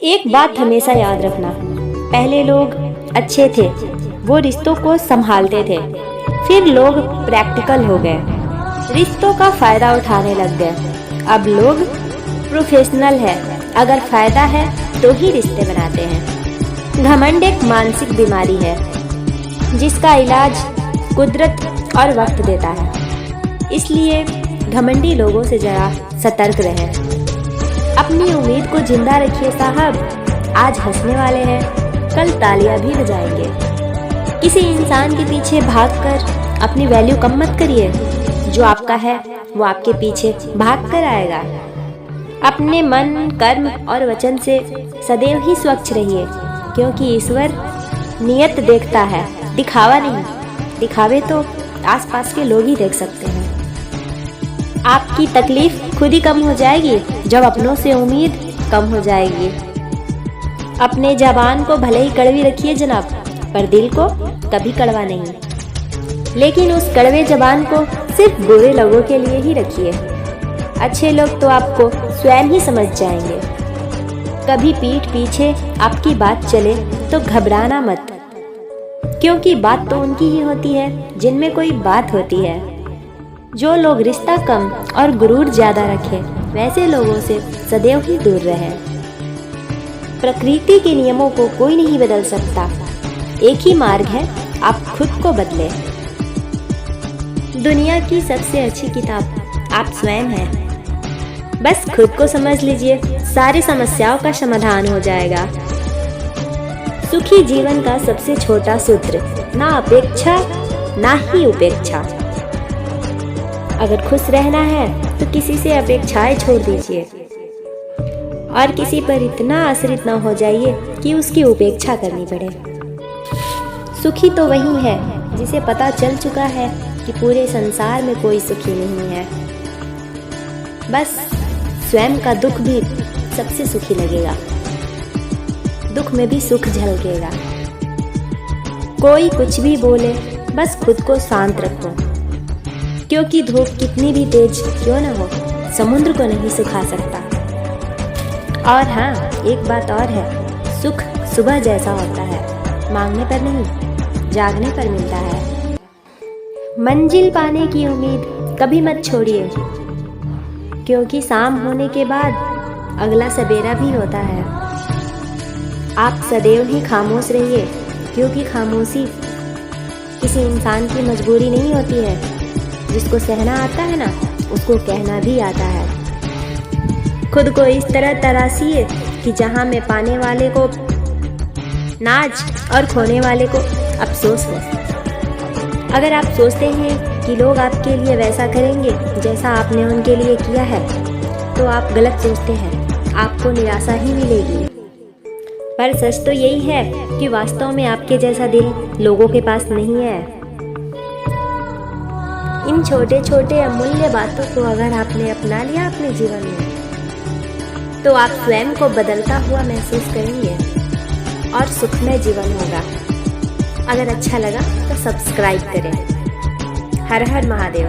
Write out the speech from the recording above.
एक बात हमेशा याद रखना, पहले लोग अच्छे थे, वो रिश्तों को संभालते थे। फिर लोग प्रैक्टिकल हो गए, रिश्तों का फायदा उठाने लग गए। अब लोग प्रोफेशनल है, अगर फायदा है तो ही रिश्ते बनाते हैं। घमंड एक मानसिक बीमारी है जिसका इलाज कुदरत और वक्त देता है। इसलिए घमंडी लोगों से जरा सतर्क रहें। अपनी उम्मीद को जिंदा रखिए साहब, आज हंसने वाले हैं, कल तालियां भी बजाएंगे। किसी इंसान के पीछे भागकर अपनी वैल्यू कम मत करिए, जो आपका है वो आपके पीछे भाग कर आएगा। अपने मन, कर्म और वचन से सदैव ही स्वच्छ रहिए, क्योंकि ईश्वर नियत देखता है, दिखावा नहीं। दिखावे तो आसपास के लोग ही देख सकते हैं। आपकी तकलीफ खुद ही कम हो जाएगी जब अपनों से उम्मीद कम हो जाएगी। अपने ज़बान को भले ही कड़वी रखिए जनाब, पर दिल को कभी कड़वा नहीं। लेकिन उस कड़वे ज़बान को सिर्फ बुरे लोगों के लिए ही रखिए। अच्छे लोग तो आपको स्वयं ही समझ जाएंगे। कभी पीठ पीछे आपकी बात चले तो घबराना मत, क्योंकि बात तो उनकी ही होती है जिनमें कोई बात होती है। जो लोग रिश्ता कम और गुरूर ज़्यादा रखें, वैसे लोगों से सदैव ही दूर रहें। प्रकृति के नियमों को कोई नहीं बदल सकता, एक ही मार्ग है, आप खुद को बदलें। दुनिया की सबसे अच्छी किताब आप स्वयं हैं। बस खुद को समझ लीजिए, सारी समस्याओं का समाधान हो जाएगा। सुखी जीवन का सबसे छोटा सूत्र, ना अपेक्षा ना ही उपेक्षा। अगर खुश रहना है तो किसी से अपेक्षाएं छोड़ दीजिए और किसी पर इतना आश्रित ना हो जाइए कि उसकी उपेक्षा करनी पड़े। सुखी तो वही है जिसे पता चल चुका है कि पूरे संसार में कोई सुखी नहीं है। बस स्वयं का दुख भी सबसे सुखी लगेगा, दुख में भी सुख झलकेगा। कोई कुछ भी बोले, बस खुद को शांत रखो, क्योंकि धूप कितनी भी तेज क्यों न हो, समुद्र को नहीं सुखा सकता। और हाँ, एक बात और है, सुख सुबह जैसा होता है, मांगने पर नहीं, जागने पर मिलता है। मंजिल पाने की उम्मीद कभी मत छोड़िए, क्योंकि शाम होने के बाद अगला सवेरा भी होता है। आप सदैव ही खामोश रहिए, क्योंकि खामोशी किसी इंसान की मजबूरी नहीं होती है। जिसको सहना आता है ना, उसको कहना भी आता है। खुद को इस तरह तराशिए कि जहां में पाने वाले को नाज और खोने वाले को अफसोस हो। अगर आप सोचते हैं कि लोग आपके लिए वैसा करेंगे जैसा आपने उनके लिए किया है, तो आप गलत सोचते हैं, आपको निराशा ही मिलेगी। पर सच तो यही है कि वास्तव में आपके जैसा दिल लोगों के पास नहीं है। इन छोटे छोटे अमूल्य बातों को अगर आपने अपना लिया अपने जीवन में, तो आप स्वयं को बदलता हुआ महसूस करेंगे और सुखमय जीवन होगा। अगर अच्छा लगा तो सब्सक्राइब करें। हर हर महादेव।